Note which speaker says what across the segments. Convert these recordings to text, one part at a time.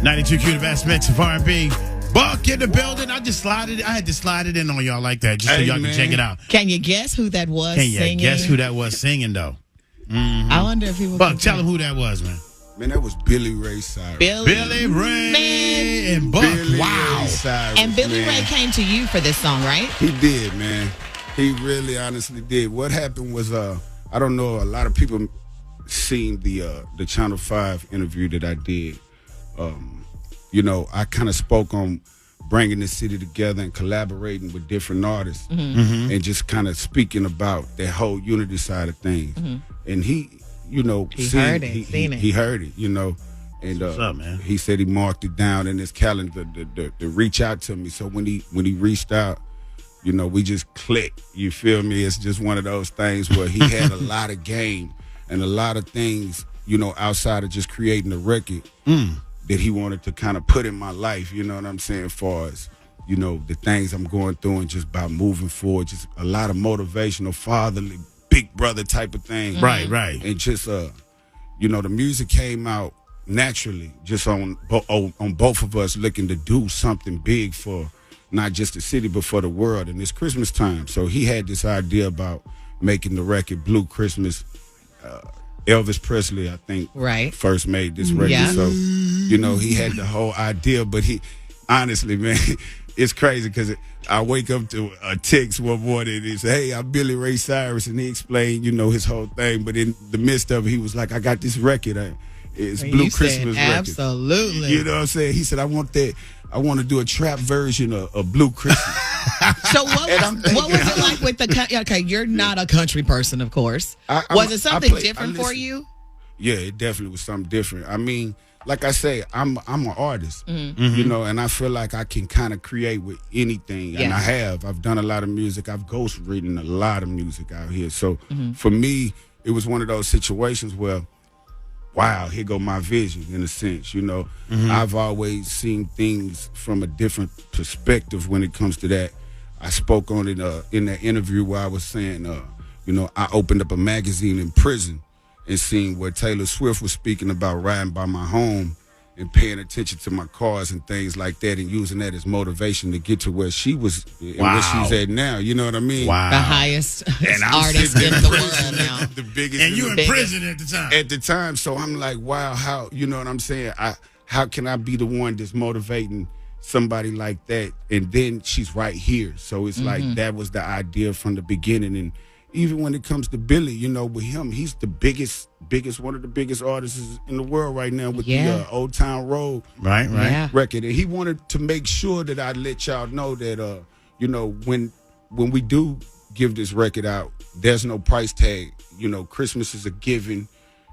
Speaker 1: 92Q, the best mix of R&B. Buck in the building. I had to slide it in on y'all like that just so y'all can check it out.
Speaker 2: Can you guess who that was singing?
Speaker 1: Guess who that was singing, though? Mm-hmm.
Speaker 2: I wonder if he was.
Speaker 1: Buck, tell him who that was, man.
Speaker 3: Man, that was Billy Ray Cyrus.
Speaker 1: Billy Ray and Buck. Wow.
Speaker 3: Cyrus,
Speaker 2: and Billy Ray came to you for this song, right?
Speaker 3: He did, man. He really honestly did. What happened was, I don't know, a lot of people seen the Channel 5 interview that I did. You know, I kind of spoke on bringing the city together and collaborating with different artists and just kind of speaking about that whole unity side of things. And he, you know,
Speaker 2: he heard it,
Speaker 3: you know. And
Speaker 1: what's up, man?
Speaker 3: He said he marked it down in his calendar to reach out to me. So when he reached out, you know, we just clicked. You feel me? It's just one of those things where he had a lot of game and a lot of things, you know, outside of just creating a record that he wanted to kind of put in my life, you know what I'm saying, as far as, you know, the things I'm going through and just by moving forward, just a lot of motivational, fatherly, big brother type of thing.
Speaker 1: Right.
Speaker 3: And just, you know, the music came out naturally, just on both of us looking to do something big for not just the city, but for the world. And it's Christmas time. So he had this idea about making the record Blue Christmas. Elvis Presley, I think, first made this record.
Speaker 2: Yeah.
Speaker 3: So, you know, he had the whole idea, but he, honestly, man, it's crazy because I wake up to a text one morning and he said, "Hey, I'm Billy Ray Cyrus," and he explained, you know, his whole thing. But in the midst of it, he was like, "I got this record. It's Blue Christmas record."
Speaker 2: Absolutely.
Speaker 3: You know what I'm saying? He said, I want to do a trap version of Blue Christmas.
Speaker 2: So what was it like with the? Okay, you're not a country person, of course. Was it something different for you?
Speaker 3: Yeah, it definitely was something different. I mean, like I say, I'm an artist, you know, and I feel like I can kind of create with anything, and I've done a lot of music. I've ghostwritten a lot of music out here. So for me, it was one of those situations where, wow, here go my vision in a sense, you know. I've always seen things from a different perspective when it comes to that. I spoke on it in that interview where I was saying, you know, I opened up a magazine in prison and seen where Taylor Swift was speaking about riding by my home and paying attention to my cars and things like that and using that as motivation to get to where she was and where she's at now. You know what I mean?
Speaker 1: Wow.
Speaker 2: The highest artist in the world now.
Speaker 3: The biggest.
Speaker 1: And you in prison at the time.
Speaker 3: At the time. So I'm like, wow, how, you know what I'm saying? How can I be the one that's motivating somebody like that? And then she's right here. So it's like that was the idea from the beginning. And even when it comes to Billy, you know, with him, he's the biggest, one of the biggest artists in the world right now with the Old Town Road record. And he wanted to make sure that I let y'all know that, you know, when we do give this record out, there's no price tag. You know, Christmas is a given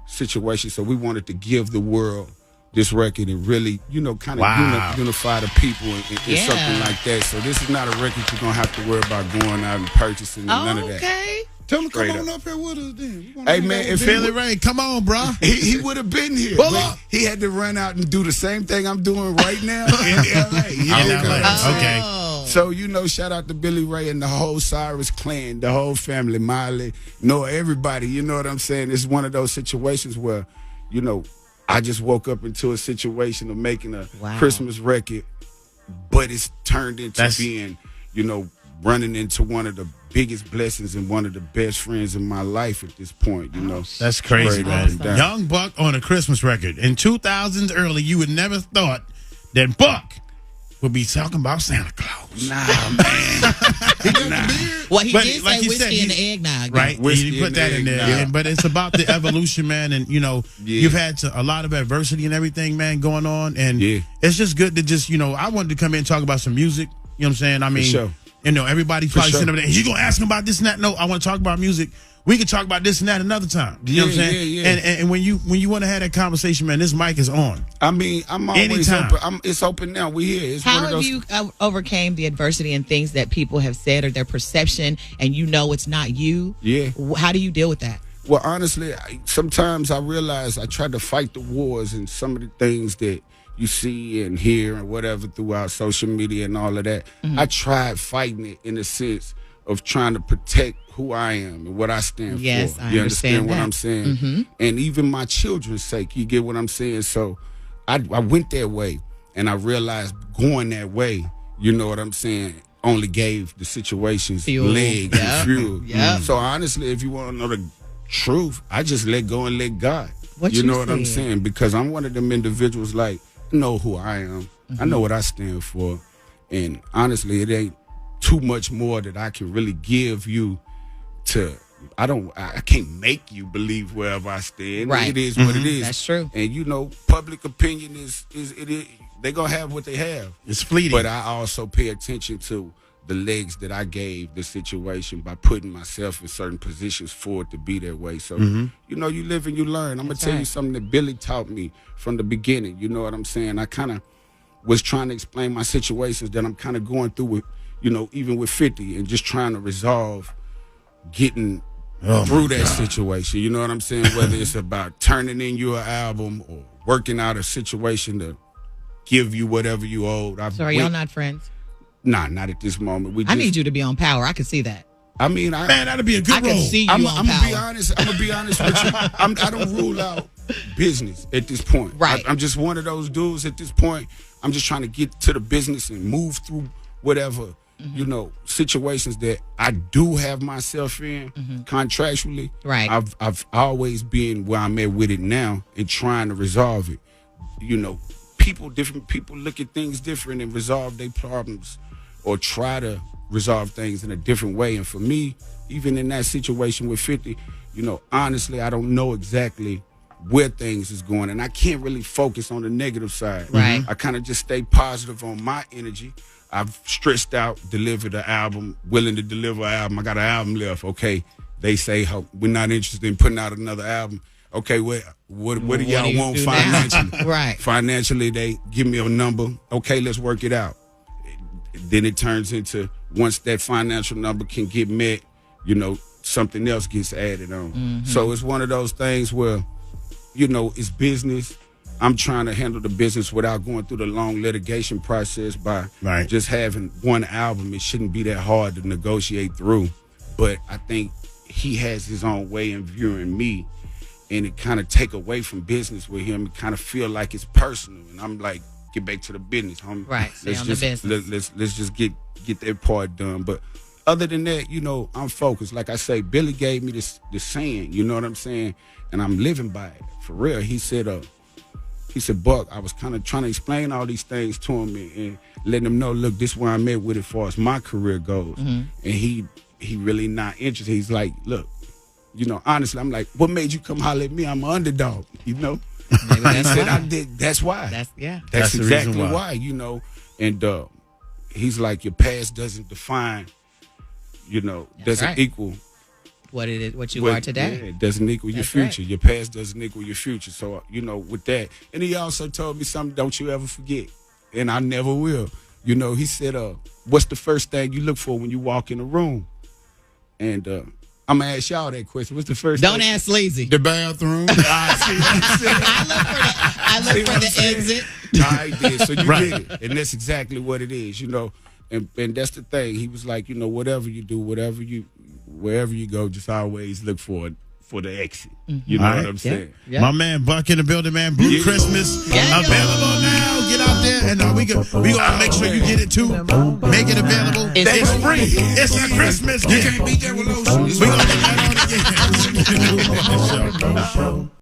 Speaker 3: situation. So we wanted to give the world this record and really, you know, kind of unify the people and something like that. So this is not a record you're going to have to worry about going out and purchasing and none of that.
Speaker 2: Okay.
Speaker 4: Tell him to come on up here with us then.
Speaker 3: Hey, man, if
Speaker 1: Billy Ray, come on, bro.
Speaker 3: He would have been here. He had to run out and do the same thing I'm doing right now in L.A.
Speaker 1: Okay.
Speaker 3: So, you know, shout out to Billy Ray and the whole Cyrus clan, the whole family, Miley, Noah, everybody. You know what I'm saying? It's one of those situations where, you know, I just woke up into a situation of making a Christmas record, but it's turned into being, you know, running into one of the biggest blessings and one of the best friends in my life at this point, you know.
Speaker 1: That's crazy, man. Young Buck on a Christmas record. In 2000s early, you would never thought that Buck would be talking about Santa Claus.
Speaker 3: Nah, man.
Speaker 2: Well, he did say whiskey and eggnog.
Speaker 1: Right, you put that in there. But it's about the evolution, man. And, you know, you've had a lot of adversity and everything, man, going on. And it's just good to just, you know, I wanted to come in and talk about some music. You know what I'm saying? I mean, you know, everybody's probably sitting over there. You going to ask him about this and that? No, I want to talk about music. We can talk about this and that another time. You know what I'm saying? And when you want to have that conversation, man, this mic is on.
Speaker 3: I mean, I'm always open. It's open now. We here. It's
Speaker 2: How have you overcame the adversity and things that people have said or their perception, and you know it's not you?
Speaker 3: Yeah.
Speaker 2: How do you deal with that?
Speaker 3: Well, honestly, sometimes I realize I try to fight the wars and some of the things that you see and hear and whatever throughout social media and all of that. I tried fighting it in the sense of trying to protect who I am and what I stand for.
Speaker 2: I understand
Speaker 3: what I'm saying? And even my children's sake, you get what I'm saying? So I went that way, and I realized going that way, you know what I'm saying, only gave the situations fuel. Legs and fuel.
Speaker 2: Yeah.
Speaker 3: So honestly, if you want to know the truth, I just let go and let God. You know what I'm saying? Because I'm one of them individuals, like, I know who I am. I know what I stand for. And honestly, it ain't too much more that I can really give you to. I can't make you believe wherever I stand.
Speaker 2: Right.
Speaker 3: It is what it is.
Speaker 2: That's true.
Speaker 3: And you know, public opinion is they gonna have what they have.
Speaker 1: It's fleeting.
Speaker 3: But I also pay attention to the legs that I gave the situation by putting myself in certain positions for it to be that way. So, you know, you live and you learn. I'm going to tell you something that Billy taught me from the beginning. You know what I'm saying? I kind of was trying to explain my situations that I'm kind of going through with, you know, even with 50 and just trying to resolve getting through that situation. You know what I'm saying? Whether it's about turning in your album or working out a situation to give you whatever you owed.
Speaker 2: So are y'all not friends?
Speaker 3: Nah, not at this moment.
Speaker 2: I need you to be on Power. I can see that.
Speaker 3: I mean,
Speaker 1: man, that'd be a good role.
Speaker 2: I can see you
Speaker 3: I'm
Speaker 2: on
Speaker 3: gonna
Speaker 2: Power.
Speaker 3: be honest. I'm gonna be honest with you. I don't rule out business at this point.
Speaker 2: Right.
Speaker 3: I'm just one of those dudes at this point. I'm just trying to get to the business and move through whatever you know situations that I do have myself in contractually.
Speaker 2: Right.
Speaker 3: I've always been where I'm at with it now and trying to resolve it. You know, different people look at things different and resolve their problems or try to resolve things in a different way. And for me, even in that situation with 50, you know, honestly, I don't know exactly where things is going. And I can't really focus on the negative side.
Speaker 2: Right.
Speaker 3: I kind of just stay positive on my energy. I've stressed out, delivered an album, willing to deliver an album. I got an album left. Okay, they say we're not interested in putting out another album. Okay, what do y'all want financially?
Speaker 2: Right.
Speaker 3: Financially, they give me a number. Okay, let's work it out. Then it turns into, once that financial number can get met, you know, something else gets added on. So it's one of those things where, you know, it's business. I'm trying to handle the business without going through the long litigation process by just having one album. It shouldn't be that hard to negotiate through. But I think he has his own way in viewing me, and it kind of take away from business with him. It kind of feel like it's personal. And I'm like, get back to the business, homie.
Speaker 2: Right. Stay on the business.
Speaker 3: Let's just get that part done. But other than that, you know, I'm focused. Like I say, Billy gave me this saying, you know what I'm saying? And I'm living by it. For real. He said, Buck, I was kind of trying to explain all these things to him and letting him know, look, this is where I'm at with it as far as my career goes. And he really not interested. He's like, look, you know, honestly, I'm like, what made you come holler at me? I'm an underdog, you know?
Speaker 2: Maybe that's
Speaker 3: he said,
Speaker 2: why.
Speaker 3: I did. That's why. That's exactly why, you know. And he's like, your past doesn't define, you know, doesn't equal
Speaker 2: what it is, what you are today.
Speaker 3: Yeah, it doesn't equal your future. Your past doesn't equal your future. So, you know, with that. And he also told me something, don't you ever forget. And I never will. You know, he said, what's the first thing you look for when you walk in a room? And I'm going to ask y'all that question. What's the first
Speaker 2: Don't
Speaker 3: thing?
Speaker 2: ask Sleazy.
Speaker 3: The bathroom.
Speaker 2: I look for the exit.
Speaker 3: I did. So you did it. And that's exactly what it is, you know. And that's the thing. He was like, you know, whatever you do, wherever you go, just always look for the exit. You know what I'm saying?
Speaker 1: Yeah. My man Buck in the building, man. Blue Christmas available now. Get out there, and we gonna make sure you get it too. Make it available. It's free. It's a Christmas gift.
Speaker 4: You can't beat that with lotion.
Speaker 1: We gonna get that on again.